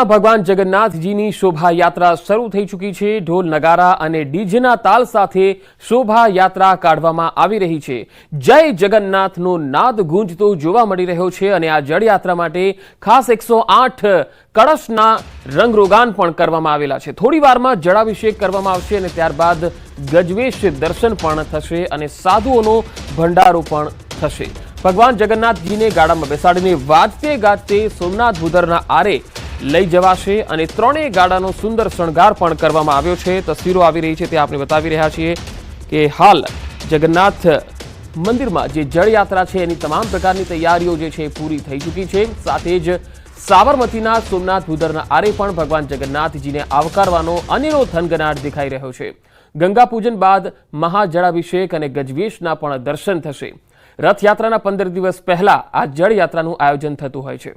રાજ્યમાં ભગવાન જગન્નાથજીની શોભાયાત્રા શરૂ થઈ ચૂકી છે। ઢોલ નગારા અને ડીજેના તાલ સાથે શોભાયાત્રા કાઢવામાં આવી રહી છે। જય જગન્નાથનો નાદ ગુંજતો જોવા મળી રહ્યો છે અને આ જળયાત્રા માટે ખાસ 108 કળશના રંગરોગાન પણ કરવામાં આવેલા છે। થોડી વારમાં જળાભિષેક કરવામાં આવશે અને ત્યારબાદ ગજવેશ દર્શન પણ થશે અને સાધુઓનો ભંડારો પણ થશે। ભગવાન જગન્નાથજીને ગાડામાં બેસાડીને વાજતે ગાજતે સોમનાથ ભૂદરના આરે લઈ જવાશે અને ત્રણેય ગાડાનો સુંદર શણગાર પણ કરવામાં આવ્યો છે। તસવીરો આવી રહી છે તે આપણે બતાવી રહ્યા છીએ કે હાલ જગન્નાથ મંદિરમાં જે જળયાત્રા છે એની તમામ પ્રકારની તૈયારીઓ જે છે પૂરી થઈ ચૂકી છે। સાથે જ સાબરમતીના સોમનાથ ભૂદરના આરે પણ ભગવાન જગન્નાથજીને આવકારવાનો અનેરો થનગનાટ દેખાઈ રહ્યો છે। ગંગા પૂજન બાદ મહાજળાભિષેક અને ગજવેશના પણ દર્શન થશે। રથયાત્રાના 15 દિવસ પહેલા આ જળયાત્રાનું આયોજન થતું હોય છે।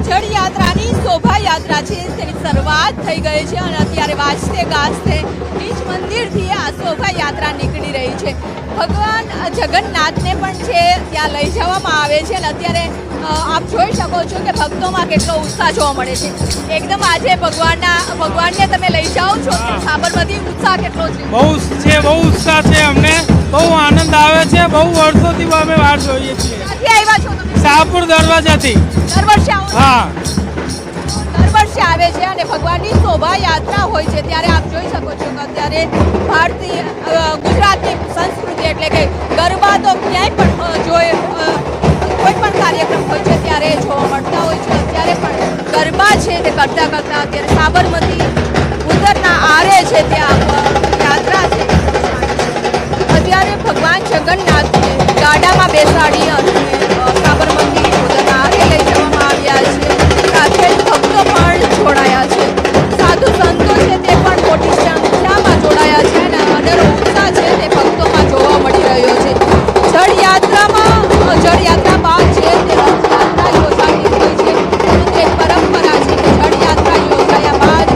જળયાત્રાની શોભાયાત્રા છે તેની શરૂઆત થઈ ગઈ છે અને અત્યારે વાજતે ગાજતે નીચ મંદિરથી આ શોભાયાત્રા નીકળી રહી છે। ભગવાન જગન્નાથને પણ છે ત્યાં લઈ જવામાં આવે છે અને અત્યારે આપ જોઈ શકો છો કે ભક્તોમાં કેટલો ઉત્સાહ જોવા મળે છે। એકદમ આજે ભગવાનને તમે લઈ જાઓ છો સાબરમતી, ઉત્સાહ કેટલો છે? બહુ ઉત્સાહ છે, અમને બહુ આનંદ આવે છે। બહુ વર્ષોથી અમે વાટ જોઈએ છીએ। ક્યાંથી આવ્યા છો તમે? શાહપુર દરવાજાથી। દર વર્ષે આવો? હા, દર વર્ષે આવે છે અને ભગવાનની શોભાયાત્રા હોય છે ત્યારે આપ જોઈ શકો છો કે અત્યારે ભારતીય ગુજરાતની સંસ્કૃતિ એટલે કે ગરબા તો ક્યાંય પણ કોઈ પણ કાર્યક્રમ હોય છે ત્યારે જોવા મળતા હોય છે। અત્યારે પણ ગરબા છે તે કરતા કરતા અત્યારે સાબરમતી ઉત્તરના આરે છે ત્યાં યાત્રા છે। અત્યારે ભગવાન જગન્નાથને ગાડામાં બેસાડી અને સાબરમતી ઉત્તરના આરે લઈ જવામાં આવ્યા છે। સાથે ભક્તો પણ જોડાયા છે, સાધુ સંતો છે તે પણ મોટી સંખ્યામાં જોડાયા છે અને અનેરો ઉત્સાહ છે તે ભક્તોમાં જોવા મળી રહ્યો છે। જળયાત્રા બાદ છે તે રથયાત્રા યોજાતી હોય છે। એક પરંપરા છે કે જળયાત્રા યોજાયા બાદ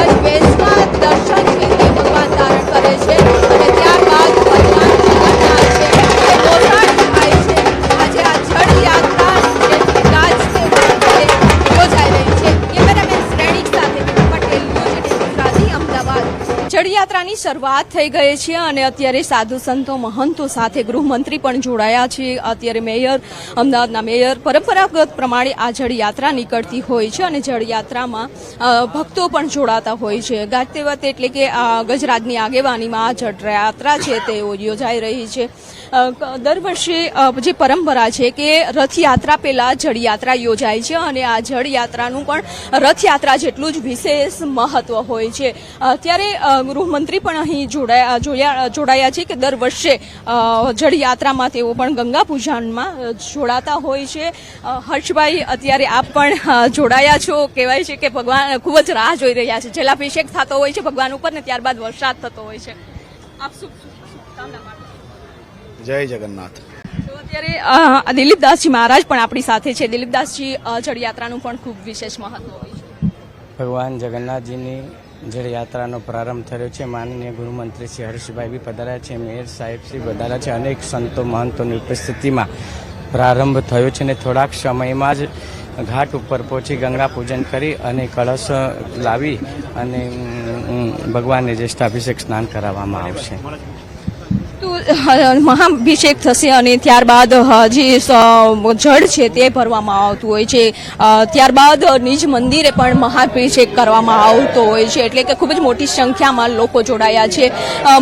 ગજવેશના દર્શન છે તે ભગવાન ધારણ કરે છે અને ત્યારબાદ ભગવાન જગન્નાથ છે તે ગોસાણ થાય છે। આજે આ જળયાત્રા છે ગાજતે યોજાઈ રહી છે। કેમેરામેન શ્રેણીક સાથે પટેલ, ન્યૂઝ 18 ગુજરાતી, અમદાવાદ। જળયાત્રાની શરૂઆત થઈ ગઈ છે અને અત્યારે સાધુ સંતો, મહંતો સાથે ગૃહમંત્રી પણ જોડાયા છે। અત્યારે મેયર, અમદાવાદના મેયર, પરંપરાગત પ્રમાણે આ જળયાત્રા નીકળતી હોય છે અને જળયાત્રામાં ભક્તો પણ જોડાતા હોય છે। ગાજતે વખતે એટલે કે ગજરાજની આગેવાનીમાં આ જળયાત્રા છે તે યોજાઈ રહી છે। દર વર્ષે જે પરંપરા છે કે રથયાત્રા પહેલા જળયાત્રા યોજાય છે અને આ જળયાત્રાનું પણ રથયાત્રા જેટલું જ વિશેષ મહત્વ હોય છે। અત્યારે ગૃહમંત્રી પણ અહીં જોડાયા છે કે દર વર્ષે જળયાત્રામાં તેઓ પણ ગંગા પૂજનમાં જોડાતા હોય છે। હર્ષભાઈ, અત્યારે આપ પણ જોડાયા છો, કહેવાય છે કે ભગવાન ખૂબ જ રાહ જોઈ રહ્યા છે। જલાભિષેક થતો હોય છે ભગવાન ઉપર ને ત્યારબાદ વરસાદ થતો હોય છે। આપ શુભકામના પાઠવો। જય જગન્નાથ। અત્યારે દિલીપદાસજી મહારાજ પણ આપણી સાથે છે। દિલીપદાસજી, જળયાત્રાનું પણ ખૂબ વિશેષ મહત્વ હોય છે। ભગવાન જગન્નાથજીની જળયાત્રાનો પ્રારંભ થયો છે। માનનીય ગૃહમંત્રી શ્રી હર્ષભાઈ બી પધાર્યા છે, મેયર સાહેબ શ્રી પધાર્યા છે, અનેક સંતો મહંતોની ઉપસ્થિતિમાં પ્રારંભ થયો છે અને થોડાક સમયમાં જ ઘાટ ઉપર પહોંચી ગંગા પૂજન કરી અને કળશ લાવી અને ભગવાનને જ્યેષ્ઠાભિષેક સ્નાન કરાવવામાં આવશે। તો મહાભિષેક થશે અને ત્યારબાદ જે જળ છે તે ભરવામાં આવતું હોય છે। ત્યારબાદ નિજ મંદિરે પણ મહાભિષેક કરવામાં આવતો હોય છે એટલે કે ખૂબ જ મોટી સંખ્યામાં લોકો જોડાયા છે।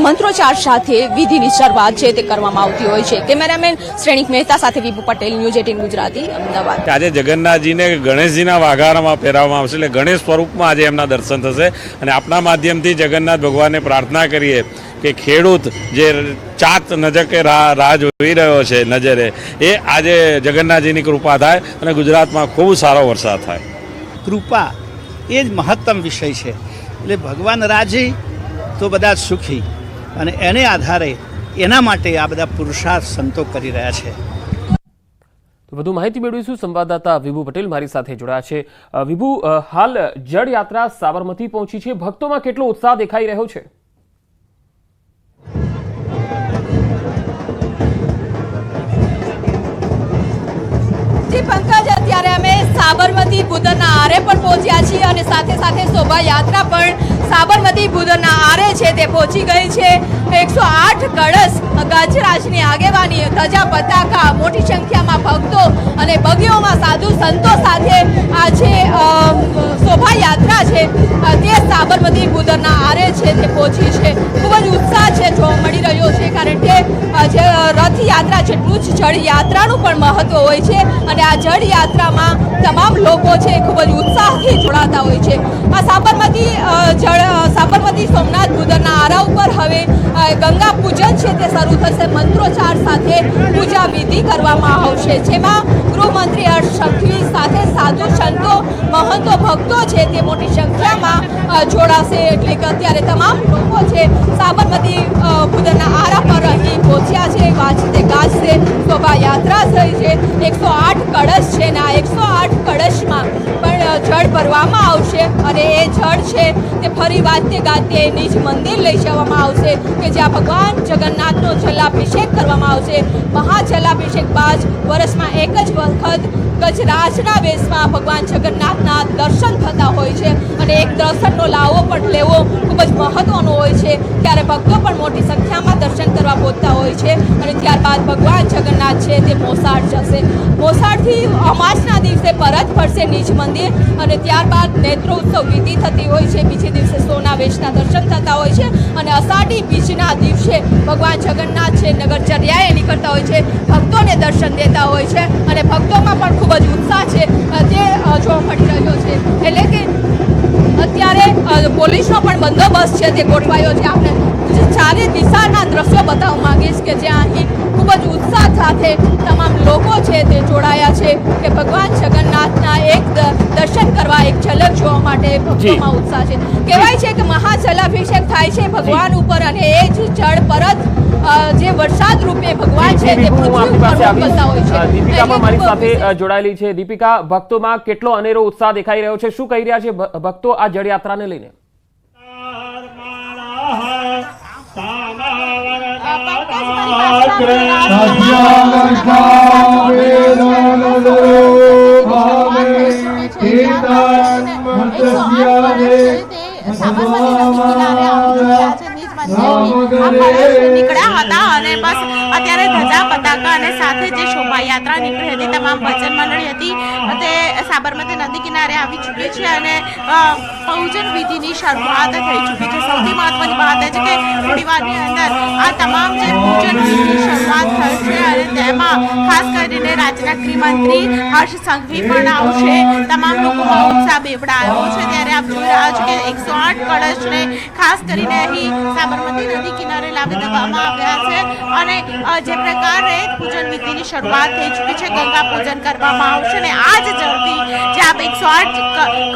મંત્રોચ્ચાર સાથે વિધિની શરૂઆત છે તે કરવામાં આવતી હોય છે। કેમેરામેન શ્રેણીક મહેતા સાથે વિભુ પટેલ, ન્યૂઝ 18 ગુજરાતી, અમદાવાદ। આજે જગન્નાથજીને ગણેશજીના વાઘારામાં પહેરાવવામાં આવશે એટલે ગણેશ સ્વરૂપમાં આજે એમના દર્શન થશે અને આપણા માધ્યમથી જગન્નાથ ભગવાનને પ્રાર્થના કરીએ કે ખેડૂત જે ચાત નજકે રાહ જોઈ રહ્યો છે નજરે, એ આજે જગન્નાથજીની કૃપા થાય અને ગુજરાતમાં ખૂબ સારો વરસાદ થાય। કૃપા એ જ મહત્તમ વિષય છે એટલે ભગવાન રાજી તો બધા સુખી અને એને આધારે એના માટે આ બધા પુરુષાર્થ સંતો કરી રહ્યા છે। વધુ માહિતી મેળવીશું, સંવાદદાતા વિભુ પટેલ મારી સાથે જોડાયા છે। વિભુ, હાલ જળયાત્રા સાબરમતી પહોંચી છે, ભક્તોમાં કેટલો ઉત્સાહ દેખાઈ રહ્યો છે? પંકજ, સાબરમતી ભૂદરના આરે પણ પહોંચ્યા છીએ અને સાથે સાથે શોભાયાત્રા પણ સાબરમતી ભૂદરના આરે છે તે પહોંચી ગઈ છે. 108 કળશ ગજરાજની આગેવાની, ધજા પતાકા, મોટી સંખ્યામાં ભક્તો અને બગીઓમાં સાધુ સંતો સાથે આ જે શોભાયાત્રા છે તે સાબરમતી ભૂદરના આરે છે તે પહોંચી છે. ખૂબ જ ઉત્સાહ છે જોવા મળી રહ્યો છે, કારણ કે જે રથયાત્રા જેટલું જ જળયાત્રાનું પણ મહત્વ હોય છે અને આ જળયાત્રામાં તમામ લોકો છે ખૂબ જ ઉત્સાહથી જોડાતા હોય છે. આ સાબરમતી સોમનાથ ભૂદરના આરા ઉપર હવે ગંગા પૂજન છે તે શરૂ થશે. મંત્રોચ્ચાર સાથે પૂજા વિધિ કરવામાં આવશે, જેમાં ગૃહમંત્રી હર્ષ સંઘવી સાથે સાધુ સંતો, મહંતો, ભક્તો છે તે મોટી સંખ્યામાં જોડાશે. એટલે કે અત્યારે તમામ લોકો છે સાબરમતી ભૂદરના આરા પર અહીં પહોંચ્યા છે. વાજતે ગાજતે શોભાયાત્રા થઈ છે. 108 કળશ છે ને આ 108 કળશમાં પણ જળ ભરવામાં આવશે અને એ જળ છે તે ફરી વાજતે ગાજતે નિજ મંદિર લઈ જવામાં આવશે કે જ્યાં ભગવાન જગન્નાથનો જલાભિષેક કરવામાં આવશે. મહાજલાભિષેક બાદ વર્ષમાં એક જ વખત ગજરાજના વેશમાં ભગવાન જગન્નાથના દર્શન થતા હોય છે અને એક દર્શનનો લાવો પણ લેવો ખૂબ જ મહત્વનો હોય છે. ત્યારે ભક્તો પણ મોટી સંખ્યામાં દર્શન કરવા પહોંચતા હોય છે અને ત્યારબાદ ભગવાન જગન્નાથ છે તે મોસાળ જશે. મોસાળથી અમાસના દિવસે પરત ફરશે નિજ મંદિર અને ત્યારબાદ નેત્રોત્સવ વિધિ થતી હોય છે. બીજે દિવસે સોના વેશના દર્શન થતા હોય છે અને અષાઢી બીજના દિવસે ભગવાન જગન્નાથ છે નગરચર્યાએ નીકળતા હોય છે, ભક્તોને દર્શન દેતા હોય છે અને ભક્તોમાં પણ ખૂબ જ ઉત્સાહ છે તે જોવા મળી રહ્યો છે. એટલે કે અત્યારે પોલીસનો પણ બંદોબસ્ત છે તે ગોઠવાયો છે. આપણે ચારે દિશાના દ્રશ્યો બતાવવા માંગીશ કે જ્યાં અહીં ખૂબ જ ઉત્સાહ સાથે તમામ લોકો છે તે જોડાયા છે કે ભગવાન જગન્નાથના એક દર્શન કરવા, એક ઝલક જોવા માટે ભક્તોમાં ઉત્સાહ છે. કહેવાય છે કે મહાજલાભિષેક થાય છે ભગવાન ઉપર અને એ જ જળ પરત જે વરસાદ રૂપે ભગવાન છે તે પૃથ્વી ઉપર મોકલતા હોય છે. દીપિકા પણ મારી સાથે જોડાયેલી છે. દીપિકા, ભક્તોમાં કેટલો અનેરો ઉત્સાહ દેખાઈ રહ્યો છે, શું કહી રહ્યા છે ભક્તો આ જળયાત્રાને લઈને? નીકળ્યા હતા અને બસ અત્યારે ધજા પતાકા અને સાથે જે શોભાયાત્રા નીકળી હતી, તમામ ભજન મંડળી હતી તે સાબરમતી નદી કિનારે આવી ચૂકી છે અને પૂજન વિધિની શરૂઆત થઈ ચૂકી છે. સૌથી મહત્વની વાત એ છે કે થોડી વારની અંદર આ તમામ જે પૂજન વિધિની શરૂઆત થઈ છે અને તેમાં ખાસ કરીને રાજ્યના ગૃહમંત્રી હર્ષ સંઘવી પણ આવશે. તમામ લોકોમાં ઉત્સાહ બેવડાયો છે. ત્યારે આપ જોઈ રહ્યા છો કે 108 કળશને ખાસ કરીને અહીં સાબરમતી નદી કિનારે લાવી દેવામાં આવ્યા છે અને જે પ્રકારે પૂજન વિધિની શરૂઆત થઈ ચૂકી છે, ગંગા પૂજન કરવામાં આવશે અને આ જ જળથી જે આપ 108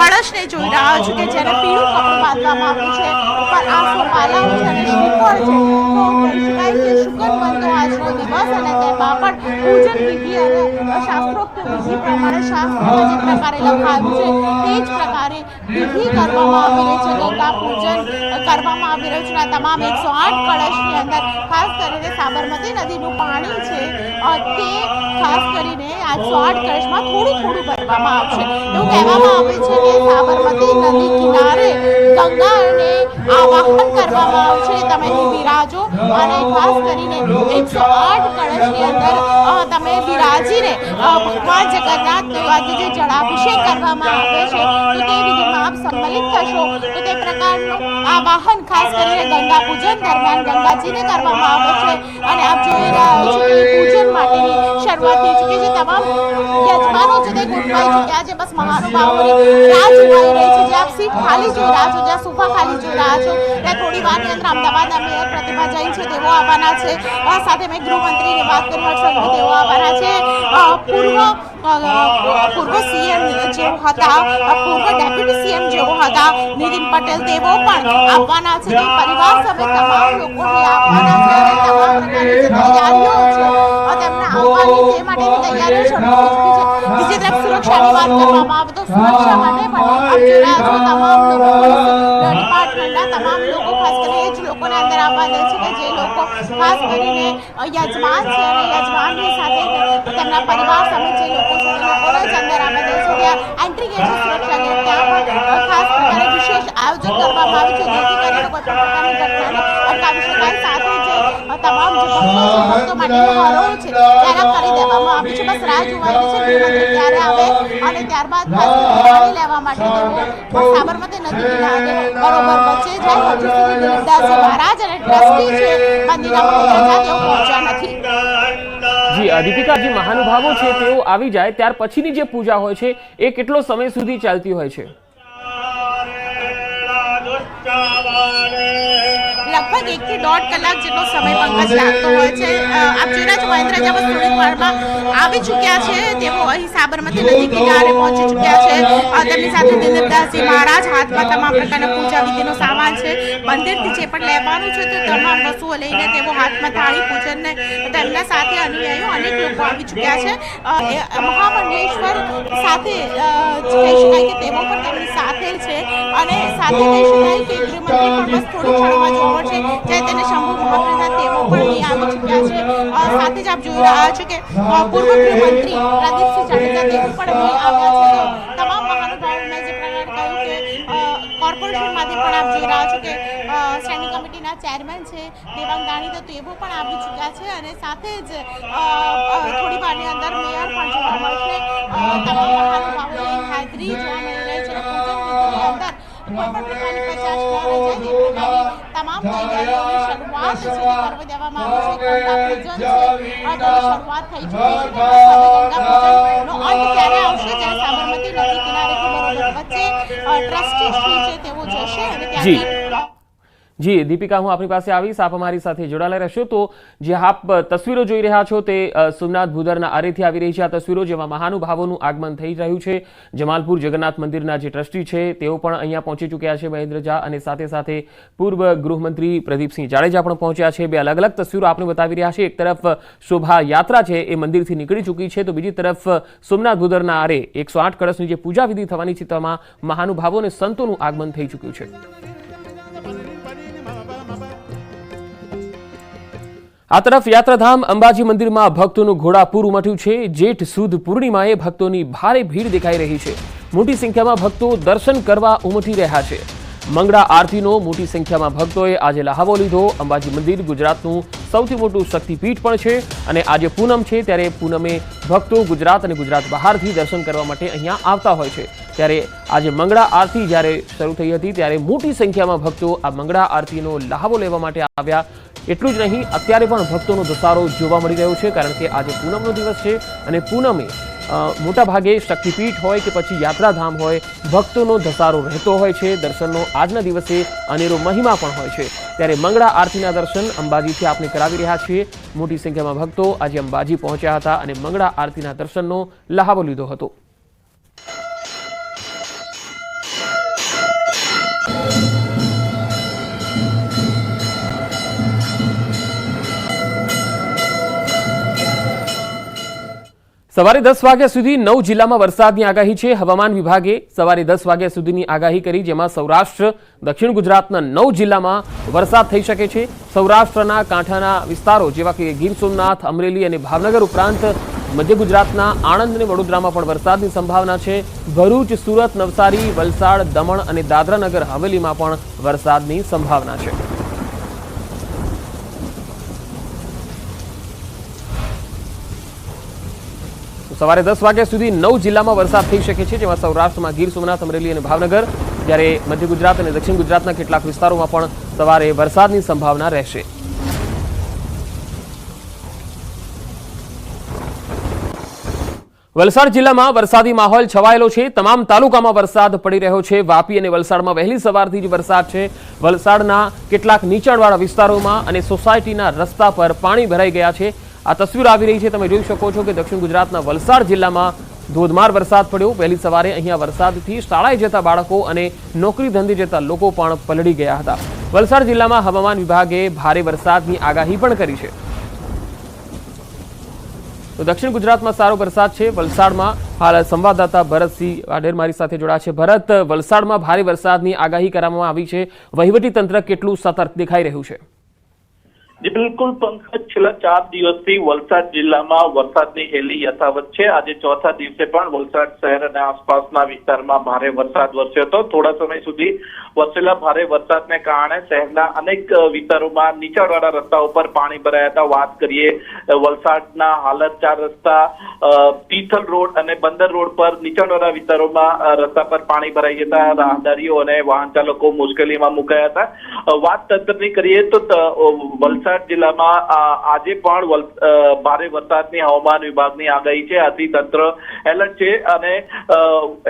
કળશને જોઈ રહ્યા છો કે જેને પીળું કપડું બાંધવામાં આવ્યું છે, ઉપર આસો માલાઓ છે અને શ્રીફળ છે, તો કહી શકાય કે શુકન બંધો આજનો દિવસ અને તેમાં પણ પૂજન વિધિ અને શાસ્ત્રોક્ત વિધિ પ્રમાણે શાસ્ત્રમાં જે પ્રકારે લખાયું છે તે જ પ્રકારે વિધિ કરવામાં આવી રહી છે. ગંગા પૂજન કરવામાં આવી રહ્યું છે. તમામ 108 કળશની અંદર ખાસ કરીને સાબરમતી નદીનું પાણી છે તે ખાસ કરીને આ 108 કળશમાં થોડું થોડું ભરવામાં આવશે. એવું કહેવામાં આવે છે કે સાબરમતી નદી કિનારે ગંગાને આવાહન કરવામાં આવશે. તમે અહીં બિરાજો અને ખાસ કરીને 108 કળશની અંદર તમે બિરાજીને ભગવાન જગન્નાથનો આજે જે જળાભિષેક કરવામાં આવે છે તો તે વિધિમાં આપ સંમલિત થશો તો તે પ્રકારનું આવાહન ખાસ કરીને ગંગા પૂજન દરમિયાન ગંગાજીને કરવામાં આવે છે અને આપ જોઈ રહ્યા છો કે પૂજન માટેની શરૂઆત થઈ ચૂકી છે. તમામ યજમાનો છે તે ગોઠવાઈ ચૂક્યા છે. બસ મહાનુભાવોની રાહ જોવાઈ રહી છે. જે આપ સીટ ખાલી જોઈ રહ્યા છો, જ્યાં સોફા ખાલી જોઈ રહ્યા છો, ત્યાં થોડી વારની અંદર અમદાવાદના મેયર પ્રતિભા જૈન છે તેઓ આવવાના છે. સાથે મેં ગૃહમંત્રીની વાત કરી હર્ષ સંઘવી તેઓ આવવાના છે. પૂર્વ સીએમ જેઓ હતા, પૂર્વ ડેપ્યુટી સીએમ જેઓ હતા નીતિન પટેલ તેઓ પણ આવવાના છે. તો પરિવાર સમેત તમામ લોકો આવવાના છે અને તમામ પ્રકારની જે તૈયારીઓ છે તેમને આવવાની તે માટેની તૈયારીઓ શરૂ થઈ ચૂકી છે. બીજી તરફ સુરક્ષાની વાત કરવામાં આવે તો સુરક્ષા માટે પણ આપ જોઈ રહ્યા છો તમામ લોકો ડિપાર્ટમેન્ટના તમામ લોકો ખાસ કરીને એ જ લોકોને અંદર આવવા દે છે કે જે લોકો ખાસ કરીને યજમાન છે અને યજમાનની સાથે તેમના પરિવાર સમેત જે લોકો છે તે લોકોને જ અંદર આવવા દે છે. ત્યાં એન્ટ્રી ગેટ છે સુરક્ષા ગેટ ત્યાં પણ ખાસ પ્રકારે વિશેષ આયોજન કરવામાં આવ્યું છે જેથી કરીને કોઈ પણ પ્રકારની ઘટનાને અટકાવી શકાય. સાથે જે તમામ જે ભક્તો માટેની હરોળ છે ત્યારે કરી દેવામાં આવી છે. બસ રાહ જોવાની છે ગૃહમંત્રી ક્યારે આવે અને ત્યારબાદ ખાસ પાણી લેવા માટે તેઓ સાબરમતી નદી કિનારે બરોબર વચ્ચે જાય. હજુ સુધી દિલીપદાસજી મહારાજ અને ટ્રસ્ટી છે મંદિરના મુખ્ય તેઓ પહોંચ્યા નથી. જી દીપિકા, જે મહાનુભાવો છે તેઓ આવી જાય ત્યાર પછીની જે પૂજા હોય છે એ કેટલો સમય સુધી ચાલતી હોય છે? લગભગ 1 થી 1.5 કલાક જેટલો સમય પંકજ લાગતો હોય છે. આપ જોઈ રહ્યા છો મહેન્દ્ર જેવો થોડીક વારમાં આવી ચૂક્યા છે. તેઓ અહીં સાબરમતી નદી કિનારે પહોંચી ચૂક્યા છે. તેમની સાથે દિલીપદાસજી મહારાજ હાથમાં તમામ પ્રકારના પૂજા વિધિનો સામાન છે. મંદિરથી જે પણ લેવાનું છે તે તમામ વસ્તુઓ લઈને તેઓ હાથમાં થાળી પૂજનને તેમના સાથે અનુયાયીઓ અનેક લોકો આવી ચૂક્યા છે. મહામંડલેશ્વર સાથે કહી શકાય કે તેઓ પણ તેમની સાથે છે અને સાથે કહી શકાય કે ગૃહમંત્રી પણ બસ થોડી ક્ષણમાં જોવા મળશે જ્યારે તેને શંભુ મહાપ્રસાદ તેઓ પણ અહીં આવી ચૂક્યા છે. સાથે જ આપ જોઈ રહ્યા છો કે પૂર્વ ગૃહમંત્રી પ્રદીપસિંહ જાડેજા તેઓ પણ અહીં આવ્યા છે. તો તમામ મહાનુભાવો મેં જે પ્રકારે કહ્યું કે કોર્પોરેશનમાંથી પણ આપ જોઈ રહ્યા છો કે સ્ટેન્ડિંગ કમિટીના ચેરમેન છે દેવાંગ દાણી તો તેઓ પણ આવી ચૂક્યા છે અને સાથે જ થોડી વારની અંદર મેયર પણ જોવા મળશે. તમામ મહાનુભાવોની હાજરી જોવા મળી રહી છે. પૂજન વિધિની અંદર કોઈ પણ પ્રકારની પચાસ ન રહી જાય તે પ્રકારની તમામ તૈયારીઓની શરૂઆત છે કરવા દેવામાં આવી છે. ગંગા પૂજન છે તેની શરૂઆત થઈ ચૂકી છે. હવે ગંગા પૂજનનો અંત ક્યારે આવશે જ્યારે સાબરમતી નદી કિનારેથી બરોબર વચ્ચે ટ્રસ્ટી શ્રી છે તેઓ જશે અને ત્યાંથી જી દીપિકા, હું આપની પાસે આવીશ, આપ અમારી સાથે જોડાયેલા રહેશો. તો જે આપ તસવીરો જોઈ રહ્યા છો તે સોમનાથ ભૂદરના આરેથી આવી રહી છે. આ તસવીરો જેમાં મહાનુભાવોનું આગમન થઈ રહ્યું છે. જમાલપુર જગન્નાથ મંદિરના જે ટ્રસ્ટી છે તેઓ પણ અહીંયા પહોંચી ચૂક્યા છે, મહેન્દ્ર ઝા, અને સાથે સાથે પૂર્વ ગૃહમંત્રી પ્રદીપસિંહ જાડેજા પણ પહોંચ્યા છે. બે અલગ અલગ તસવીરો આપણે બતાવી રહ્યા છે. એક તરફ શોભાયાત્રા છે એ મંદિરથી નીકળી ચૂકી છે, તો બીજી તરફ સોમનાથ ભૂદરના આરે 108 કળશની જે પૂજા વિધિ થવાની છે તેમાં મહાનુભાવો અને સંતોનું આગમન થઈ ચૂક્યું છે. આ તરફ યાત્રાધામ અંબાજી મંદિરમાં ભક્તોનું ઘોડાપૂર ઉમટ્યું છે. જેઠ સુદ પૂર્ણિમાએ ભક્તોની ભારે ભીડ દેખાઈ રહી છે. મોટી સંખ્યામાં ભક્તો દર્શન કરવા ઉમટી રહ્યા છે. મંગળા આરતીનો મોટી સંખ્યામાં ભક્તોએ આજે લહાવો લીધો. અંબાજી મંદિર ગુજરાતનું સૌથી મોટું શક્તિપીઠ પણ છે અને આજે પૂનમ છે ત્યારે પૂનમે ભક્તો ગુજરાત અને ગુજરાત બહારથી દર્શન કરવા માટે અહીંયા આવતા હોય છે. ત્યારે આજે મંગળા આરતી જ્યારે શરૂ થઈ હતી ત્યારે મોટી સંખ્યામાં ભક્તો આ મંગળા આરતીનો લહાવો લેવા માટે આવ્યા. એટલું જ નહીં, અત્યારે પણ ભક્તોનો ધસારો જોવા મળી રહ્યો છે કારણ કે આજે પૂનમનો દિવસ છે અને પૂનમે મોટાભાગે શક્તિપીઠ હોય કે પછી યાત્રાધામ હોય, ભક્તોનો ધસારો રહેતો હોય છે. દર્શનનો આજના દિવસે અનેરો મહિમા પણ હોય છે. ત્યારે મંગળા આરતીના દર્શન અંબાજીથી આપણે કરાવી રહ્યા છીએ. મોટી સંખ્યામાં ભક્તો આજે અંબાજી પહોંચ્યા હતા અને મંગળા આરતીના દર્શનનો લહાવો લીધો હતો. સવારે 10 વાગ્યા સુધી 9 જિલ્લામાં વરસાદની આગાહી છે. હવામાન વિભાગે સવારે 10 વાગ્યા સુધીની આગાહી કરી, જેમાં સૌરાષ્ટ્ર, દક્ષિણ ગુજરાતના 9 જિલ્લામાં વરસાદ થઈ શકે છે. સૌરાષ્ટ્રના કાંઠાના વિસ્તારો જેવા કે ગીર સોમનાથ, અમરેલી અને ભાવનગર ઉપરાંત મધ્ય ગુજરાતના આણંદ અને વડોદરામાં પણ વરસાદની સંભાવના છે. ભરૂચ, સુરત, નવસારી, વલસાડ, દમણ અને દાદરાનગર હવેલીમાં પણ વરસાદની સંભાવના છે. સવારે 10 વાગ્યા સુધી 9 જિલ્લામાં વરસાદ થઈ શકે છે, જેમાં સૌરાષ્ટ્રમાં ગીર સોમનાથ, અમરેલી અને ભાવનગર, જ્યારે મધ્ય ગુજરાત અને દક્ષિણ ગુજરાતના કેટલાક વિસ્તારોમાં પણ સવારે વરસાદની સંભાવના રહેશે. વલસાડ જિલ્લામાં વરસાદી માહોલ છવાયેલો છે. તમામ તાલુકામાં વરસાદ પડી રહ્યો છે. વાપી અને વલસાડમાં વહેલી સવારથી જ વરસાદ છે. વલસાડના કેટલાક નીચાણવાળા વિસ્તારોમાં અને સોસાયટીના રસ્તા પર પાણી ભરાઈ ગયા છે. આ તસવીર આવી રહી છે, તમે જોઈ શકો છો કે દક્ષિણ ગુજરાતના વલસાડ જિલ્લામાં ધોધમાર વરસાદ પડ્યો. વહેલી સવારે અહીંયા વરસાદથી શાળાએ જતા બાળકો અને નોકરી ધંધે જતા લોકો પણ પલળી ગયા હતા. વલસાડ જિલ્લામાં હવામાન વિભાગે ભારે વરસાદની આગાહી પણ કરી છે. તો દક્ષિણ ગુજરાતમાં સારો વરસાદ છે. વલસાડમાં હાલ સંવાદદાતા ભરતસિંહ વાઢેર મારી સાથે જોડાયા છે. ભરત, વલસાડમાં ભારે વરસાદની આગાહી કરવામાં આવી છે. વહીવટી તંત્ર કેટલું સતર્ક દેખાઈ રહ્યું છે? જી બિલકુલ પંકજ, છેલ્લા 4 દિવસથી વલસાડ જિલ્લામાં વરસાદની હેલી યથાવત છે. આજે ચોથા દિવસે પણ વલસાડ શહેર અને આસપાસના વિસ્તારમાં ભારે વરસાદ વરસ્યો હતો. થોડા સમય સુધી વરસેલા ભારે વરસાદને કારણે શહેરના અનેક વિસ્તારોમાં નીચાણવાળા રસ્તાઓ પર પાણી ભરાયા હતા. વાત કરીએ વલસાડના હાલત 4 રસ્તા, તિથલ રોડ અને બંદર રોડ પર નીચાણવાળા વિસ્તારોમાં રસ્તા પર પાણી ભરાઈ જતા રાહદારીઓ અને વાહન ચાલકો મુશ્કેલીમાં મુકાયા હતા. વાત તંત્રની કરીએ તો વલસાડ જિલ્લામાં આજે પણ ભારે વરસાદની હવામાન વિભાગની આગાહી છે. આથી તંત્ર એલર્ટ છે અને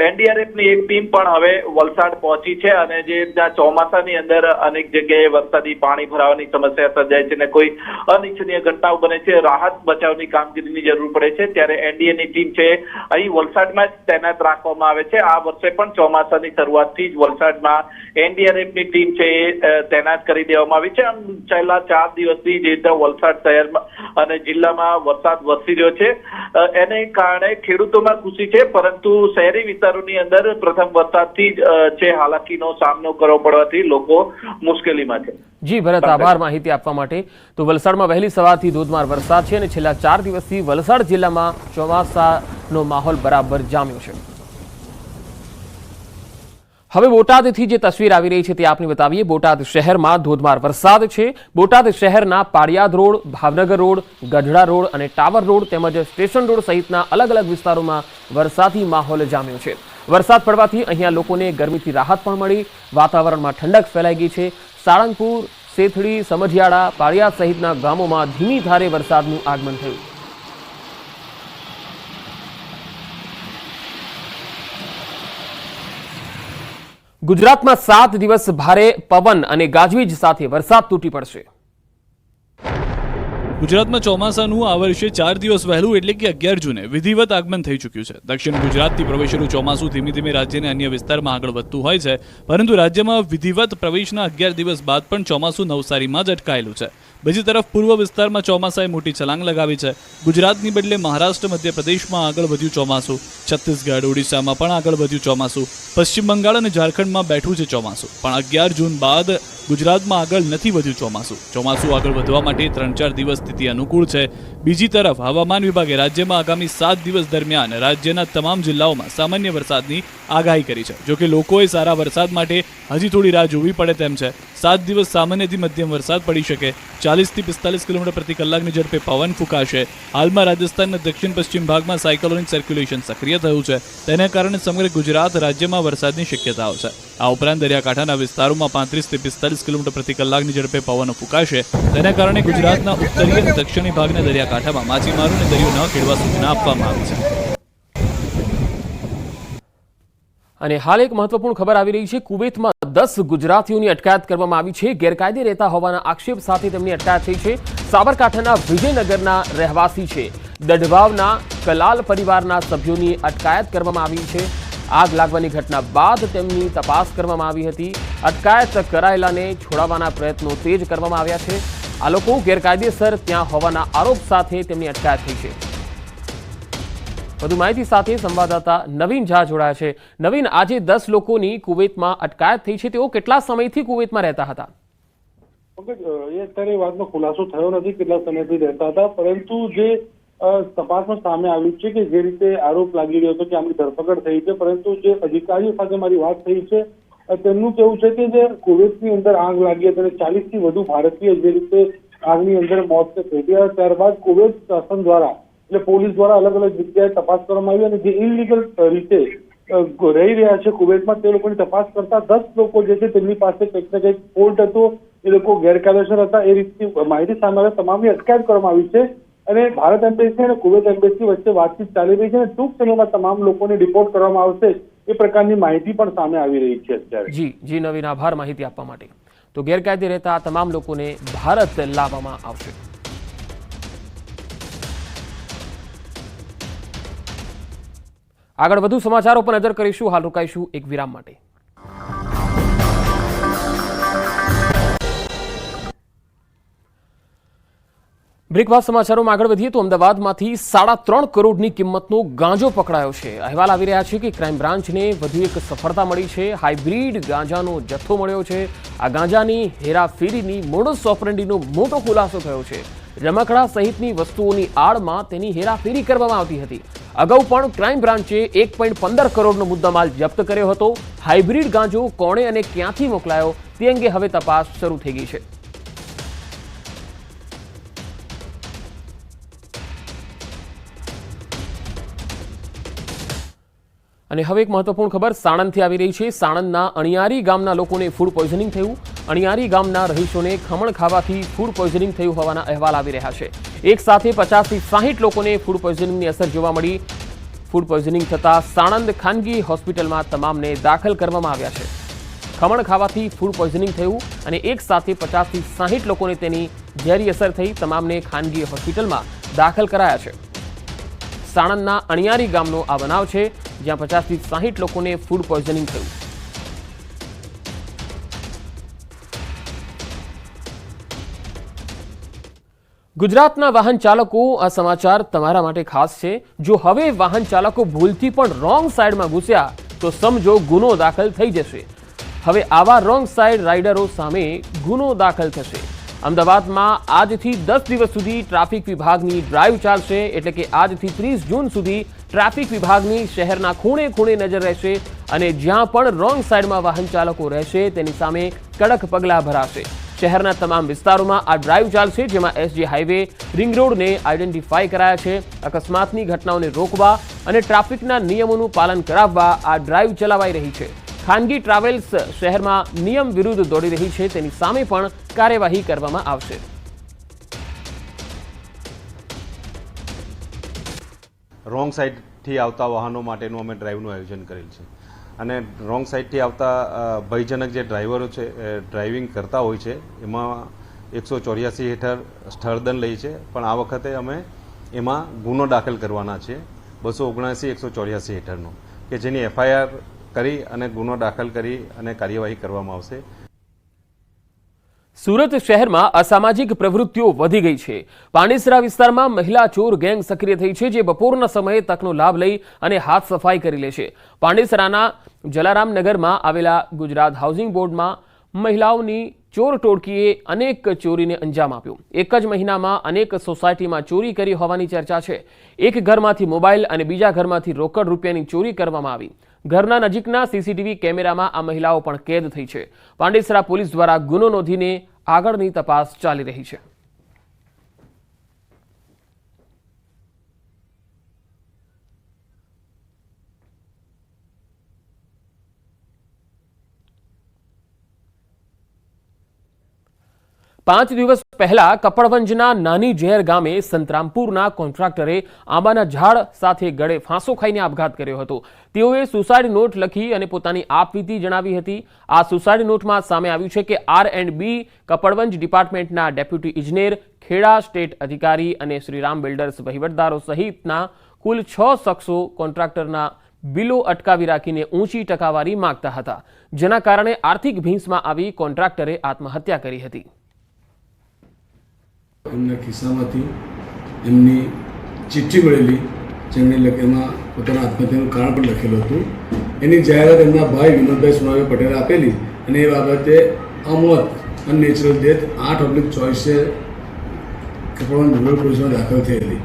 એનડીઆરએફની એક ટીમ પણ હવે વલસાડ પહોંચી છે. અને જે ચોમાસાની અંદર અનેક જગ્યાએ વરસાદી પાણી ભરાવાની સમસ્યા સર્જાય છે અને કોઈ અનિચ્છનીય ઘટનાઓ બને છે, રાહત બચાવની કામગીરીની જરૂર પડે છે, ત્યારે એનડીએની ટીમ છે અહીં વલસાડમાં જ તૈનાત રાખવામાં આવે છે. આ વર્ષે પણ ચોમાસાની શરૂઆતથી જ વલસાડમાં એનડીઆરએફની ટીમ છે એ તૈનાત કરી દેવામાં આવી છે. આમ છેલ્લા 4 દિવસથી જે રીતે વલસાડ શહેરમાં અને જિલ્લામાં વરસાદ વરસી રહ્યો છે એને કારણે ખેડૂતોમાં ખુશી છે, પરંતુ શહેરી વિસ્તારોની અંદર પ્રથમ વરસાદથી જ છે હાલાકીનો સામનો કરવો પડવાથી લોકો મુશ્કેલીમાં છે. જી ભરત, આભાર માહિતી આપવા માટે. તો વલસાડમાં વહેલી સવારથી ધોધમાર વરસાદ છે અને છેલ્લા 4 દિવસથી વલસાડ જિલ્લામાં ચોમાસાનો માહોલ બરાબર જામ્યો છે. હવે બોટાદથી જે તસવીર આવી રહી છે તે આપને બતાવીએ. બોટાદ શહેરમાં ધોધમાર વરસાદ છે. બોટાદ શહેરના Paliyad road, Bhavnagar road, Gadhada road અને ટાવર રોડ તેમજ સ્ટેશન રોડ સહિતના અલગ અલગ વિસ્તારોમાં વરસાદી માહોલ જામ્યો છે. વરસાદ પડવાથી અહીંયા લોકોને ગરમીથી રાહત પણ મળી. વાતાવરણમાં ઠંડક ફેલાઈ ગઈ છે. સાળંગપુર, સેથડી, સમઢિયાળા, પાળિયાદ સહિતના ગામોમાં ધીમી ધારે વરસાદનું આગમન થયું. ગુજરાતમાં 7 દિવસ ભારે પવન અને ગાજવીજ સાથે વરસાદ તૂટી પડશે. ગુજરાતમાં ચોમાસાનું આ વર્ષે 4 દિવસ વહેલું એટલે કે 11 જૂને વિધિવત આગમન થઈ ચૂક્યું છે. દક્ષિણ ગુજરાતથી પ્રવેશેલું ચોમાસું ધીમે ધીમે રાજ્યના અન્ય વિસ્તારમાં આગળ વધતું હોય છે, પરંતુ રાજ્યમાં વિધિવત પ્રવેશના 11 દિવસ બાદ પણ ચોમાસું નવસારીમાં જ અટકાયેલું છે. બીજી તરફ પૂર્વ વિસ્તારમાં ચોમાસાએ મોટી છલાંગ લગાવી છે. ગુજરાતની બદલે મહારાષ્ટ્ર, મધ્યપ્રદેશમાં આગળ વધ્યું ચોમાસું. છત્તીસગઢ, ઓડિશામાં પણ આગળ વધ્યું ચોમાસું. પશ્ચિમ બંગાળ અને ઝારખંડમાં બેઠું છે ચોમાસું. પણ 11 જૂન બાદ ગુજરાતમાં આગળ નથી વધ્યું ચોમાસું. ચોમાસું આગળ વધવા માટે 3-4 દિવસ સ્થિતિ અનુકૂળ છે. બીજી તરફ હવામાન વિભાગે રાજ્યમાં આગામી 7 દિવસ દરમિયાન રાજ્યના તમામ જિલ્લાઓમાં સામાન્ય વરસાદની આગાહી કરી છે. જોકે લોકોએ સારા વરસાદ માટે હજી થોડી રાહ જોવી પડે તેમ છે. 7 દિવસ સામાન્યથી મધ્યમ વરસાદ પડી શકે. 40 થી 45 કિલોમીટર પ્રતિ કલાકની ઝડપે પવન ફૂંકાશે. હાલમાં રાજસ્થાનના દક્ષિણ પશ્ચિમ ભાગમાં સાયક્લોનિક સર્ક્યુલેશન સક્રિય થયું છે. તેના કારણે સમગ્ર ગુજરાત રાજ્યમાં વરસાદની શક્યતાઓ છે. આ ઉપરાંત દરિયાકાંઠાના વિસ્તારોમાં 35 થી 45 કિલોમીટર પ્રતિ કલાકની ઝડપે પવનો ફૂંકાશે. તેના કારણે ગુજરાતના ઉત્તરીય અને દક્ષિણી ભાગના દરિયાકાંઠામાં માછીમારોને દરિયો ન ખેડવા સૂચના આપવામાં આવી છે. અને હાલ એક મહત્વપૂર્ણ ખબર આવી રહી છે. કુવૈતમાં 10 ગુજરાતીઓની અટકાયત કરવામાં આવી છે. ગેરકાયદે રહેતા હોવાના આક્ષેપ સાથે તેમની અટકાયત થઈ છે. સાબરકાંઠાના વિજયનગરના રહેવાસી છે. દઢવાવના કલાલ પરિવારના સભ્યોની અટકાયત કરવામાં આવી છે. આગ લાગવાની ઘટના બાદ તેમની તપાસ કરવામાં આવી હતી. અટકાયત કરાયેલાને છોડાવવાના પ્રયત્નો તેજ કરવામાં આવ્યા છે. આ લોકો ગેરકાયદેસર ત્યાં હોવાના આરોપ સાથે તેમની અટકાયત થઈ છે. વધુ માહિતી સાથે સંવાદદાતા નવીન ઝા જોડાયા છે. નવીન, આજે 10 લોકોની કુવૈતમાં અટકાયત થઈ છે. તેઓ કેટલા સમયથી કુવૈતમાં રહેતા હતા? એ અત્યારે વાતનો ખુલાસો થયો નથી કેટલા સમયથી રહેતા હતા, પરંતુ જે તપાસમાં સામે આવ્યું છે કે જે રીતે આરોપ લાગી રહ્યો હતો કે આમની ધરપકડ થઈ છે, પરંતુ જે અધિકારીઓ સાથે મારી વાત થઈ છે તેમનું કહેવું છે કે જે કુવૈતની અંદર આગ લાગી હતી અને 40 થી વધુ ભારતીય જે રીતે આગની અંદર મોત થઈ ગયા, ત્યારબાદ કુવૈત શાસન દ્વારા એટલે પોલીસ દ્વારા અલગ અલગ જગ્યાએ તપાસ કરવામાં આવી અને જે ઇલીગલ રીતે રહી રહ્યા છે કુવૈતમાં તે લોકોની તપાસ કરતા 10 લોકો જે છે તેમની પાસે કંઈક ને કંઈક ફોલ્ટ હતો, એ લોકો ગેરકાયદેસર હતા, એ રીતની માહિતી સામે આવે તમામની અટકાયત કરવામાં આવી છે. અને ભારત એમ્બેસી અને કુવૈત એમ્બેસી વચ્ચે વાતચીત ચાલી રહી છે અને ટૂંક સમયમાં તમામ લોકોને રિપોર્ટ કરવામાં આવશે એ પ્રકારની માહિતી પણ સામે આવી રહી છે અત્યારે. જી નવીન, આભાર માહિતી આપવા માટે. તો ગેરકાયદે રહેતા તમામ લોકોને ભારત લાવવામાં આવશે. આગળ વધુ સમાચારો પર નજર કરીશું. હાલ રોકાઈશું એક વિરામ માટે. બ્રેકબાદ સમાચારોમાં આગળ વધીએ તો અમદાવાદમાંથી 3.5 કરોડની કિંમતનો ગાંજો પકડાયો છે. અહેવાલ આવી રહ્યા છે કે ક્રાઇમ બ્રાન્ચને વધુ એક સફળતા મળી છે. હાઇબ્રિડ ગાંજાનો જથ્થો મળ્યો છે. આ ગાંજાની હેરાફેરીની મોડસ ઓપરેન્ડીનો મોટો ખુલાસો થયો છે. રમકડા સહિતની વસ્તુઓની આડમાં તેની હેરાફેરી કરવામાં આવતી હતી. અગાઉ પણ ક્રાઇમ બ્રાન્ચે 1.15 કરોડનો મુદ્દામાલ જપ્ત કર્યો હતો. હાઇબ્રિડ ગાંજો કોણે અને ક્યાંથી મોકલાયો તે અંગે હવે તપાસ શરૂ થઈ ગઈ છે. અને હવે એક મહત્વપૂર્ણ ખબર સાણંદથી આવી રહી છે. સાણંદના અણિયારી ગામના લોકોને ફૂડ પોઈઝનિંગ થયું. અણિયારી ગામના રહીશોને ખમણ ખાવાથી ફૂડ પોઈઝનિંગ થયું હોવાના અહેવાલ આવી રહ્યા છે. એક સાથે 50 થી 60 લોકોને ફૂડ પોઈઝનિંગની અસર જોવા મળી. ફૂડ પોઈઝનિંગ થતાં સાણંદ ખાનગી હોસ્પિટલમાં તમામને દાખલ કરવામાં આવ્યા છે. ખમણ ખાવાથી ફૂડ પોઈઝનિંગ થયું અને એક સાથે 50 થી 60 લોકોને તેની ઝેરી અસર થઈ. તમામને ખાનગી હોસ્પિટલમાં દાખલ કરાયા છે. સાણંદના અણિયારી ગામનો આ બનાવ છે, જ્યાં 50 થી 60 લોકોને ફૂડ પોઈઝનિંગ થયું. ગુજરાતના વાહન ચાલકો, આ સમાચાર તમારા માટે ખાસ છે. જો હવે વાહન ચાલકો ભૂલથી પણ રોંગ સાઈડમાં ઘૂસ્યા તો સમજો ગુનો દાખલ થઈ જશે. હવે આવા રોંગ સાઈડ રાઇડરો સામે ગુનો દાખલ થશે. અમદાવાદમાં આજથી 10 દિવસ સુધી ટ્રાફિક વિભાગની ડ્રાઈવ ચાલશે. એટલે કે આજથી 30 જૂન સુધી ટ્રાફિક વિભાગની શહેરના ખૂણે ખૂણે નજર રહેશે અને જ્યાં પણ રોંગ સાઈડમાં વાહન ચાલકો રહેશે તેની સામે કડક પગલાં ભરાશે. શહેરના તમામ વિસ્તારોમાં આ ડ્રાઈવ ચાલશે, જેમાં એસજી હાઈવે, રિંગ રોડને આઈડેન્ટિફાઈ કરાયા છે. અકસ્માતની ઘટનાઓને રોકવા અને ટ્રાફિકના નિયમોનું પાલન કરાવવા આ ડ્રાઈવ ચલાવાઈ રહી છે. ખાનગી ટ્રાવેલ્સ શહેરમાં નિયમ વિરુદ્ધ દોડી રહી છે, તેની સામે પણ કાર્યવાહી કરવામાં આવશે. રોંગ સાઈડથી આવતા વાહનો માટેનું અમે ડ્રાઈવનું આયોજન કરેલ છે અને રોંગ સાઈડથી આવતા ભયજનક જે ડ્રાઈવરો છે ડ્રાઇવિંગ કરતા હોય છે એમાં 184 હેઠળ સ્થળદંડ લે છે, પણ આ વખતે અમે એમાં ગુનો દાખલ કરવાના છે 279 184 હેઠળનો, કે જેની એફઆઈઆર કરી અને ગુનો દાખલ કરી અને કાર્યવાહી કરવામાં આવશે. સુરત શહેરમાં અસામાજિક પ્રવૃત્તિઓ વધી ગઈ છે. પાંડેસરા વિસ્તારમાં મહિલા ચોર ગેંગ સક્રિય થઈ છે, જે બપોરના સમયે તકનો લાભ લઈ અને હાથ સફાઈ કરી લે છે. પાંડેસરાના જલારામનગરમાં આવેલા ગુજરાત હાઉસિંગ બોર્ડમાં મહિલાઓની ચોર ટોળકીએ અનેક ચોરીને અંજામ આપ્યો. એક જ મહિનામાં અનેક સોસાયટીમાં ચોરી કરી હોવાની ચર્ચા છે. એક ઘરમાંથી મોબાઈલ અને બીજા ઘરમાંથી રોકડ રૂપિયાની ચોરી કરવામાં આવી. ઘરના નજીકના સીસીટીવી કેમેરામાં આ મહિલાઓ પણ કેદ થઈ છે. પાંડેસરા પોલીસ દ્વારા ગુનો નોંધીને આગળની તપાસ ચાલી રહી છે. પાંચ દિવસ પહેલા કપડવંજના નાની ઝેર ગામે સંતરામપુરના કોન્ટ્રાક્ટરે આંબાના ઝાડ સાથે ગળે ફાંસો ખાઈને આપઘાત કર્યો હતો. તેઓએ સુસાઇડ નોટ લખી અને પોતાની આપવીતી જણાવી હતી. આ સુસાઇડ નોટમાં સામે આવ્યું છે કે R&B કપડવંજ ડિપાર્ટમેન્ટના ડેપ્યુટી ઇજનેર, ખેડા સ્ટેટ અધિકારી અને શ્રીરામ બિલ્ડર્સ વહીવટદારો સહિતના કુલ 6 શખ્સો કોન્ટ્રાક્ટરના બિલો અટકાવી રાખીને ઊંચી ટકાવારી માંગતા હતા, જેના કારણે આર્થિક ભીંસમાં આવી કોન્ટ્રાક્ટરે આત્મહત્યા કરી હતી. એમના ખિસ્સામાંથી એમની ચિઠ્ઠી મળેલી, જેમણે એમાં પોતાના આત્મહત્યાનું કારણ પણ લખેલું હતું. એની જાહેરાત એમના ભાઈ વિનોદભાઈ સોનાભાઈ પટેલે આપેલી અને એ બાબતે અમોત અનનેચરલ ડેથ 8/24 કપડવંજ રૂરલ પોલીસમાં દાખલ થયેલી.